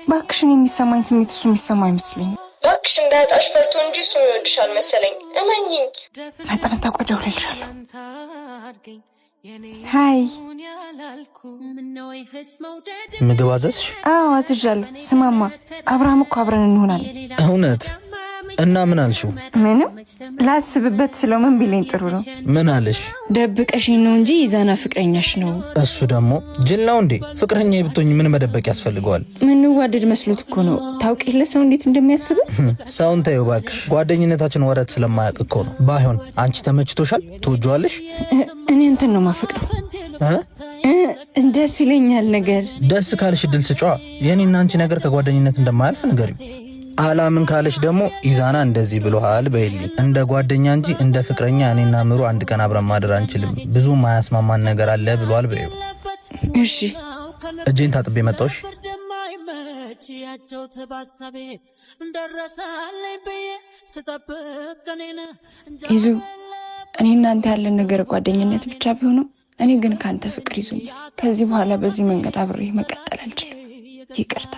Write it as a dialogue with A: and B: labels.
A: ባክሽን የሚሰማኝ ስሜት እሱ የሚሰማ አይመስለኝም።
B: ባክሽ እንዳያጣሽ ፈርቶ እንጂ እሱ ይወድሻል መሰለኝ። እመኚኝ።
A: መጣ ቆዳው ልልሻለሁ። ሃይ
C: ምግብ አዘዝሽ?
A: አዎ አዝዣለሁ። ስማማ አብርሃም እኮ አብረን እንሆናለን።
C: እውነት? እና ምን አልሽው?
A: ምንም ላስብበት ስለው ምን ቢለኝ ጥሩ ነው።
C: ምን አለሽ?
A: ደብቀሽኝ ነው እንጂ ይዛና ፍቅረኛሽ ነው።
C: እሱ ደግሞ ጅል ነው እንዴ? ፍቅረኛ ብትሆኝ ምን መደበቅ ያስፈልገዋል?
A: ምንዋደድ መስሎት እኮ ነው። ታውቂ የለ ሰው እንዴት እንደሚያስብ።
C: ሰውን ተይው እባክሽ። ጓደኝነታችን ወረት ስለማያውቅ እኮ ነው። ባይሆን አንቺ ተመችቶሻል? ትወጂዋለሽ?
A: እኔ እንትን ነው ማፈቅረው። ደስ ይለኛል ነገር።
C: ደስ ካልሽ ድል ስጫ። የኔና አንቺ ነገር ከጓደኝነት እንደማያልፍ ንገሪው። አላምን ካለሽ ደግሞ ኢዛና እንደዚህ ብሎሃል በይልኝ። እንደ ጓደኛ እንጂ እንደ ፍቅረኛ እኔና ምሩ አንድ ቀን አብረን ማደር አንችልም፣ ብዙ ማያስማማን ነገር አለ ብሏል በይው።
A: እሺ
C: እጄን ታጥቤ መጣሁሽ።
A: ይዙ እኔ እናንተ ያለን ነገር ጓደኝነት ብቻ ቢሆንም እኔ ግን ካንተ ፍቅር ይዞኛል። ከዚህ በኋላ በዚህ መንገድ አብሬ መቀጠል አልችልም። ይቅርታ።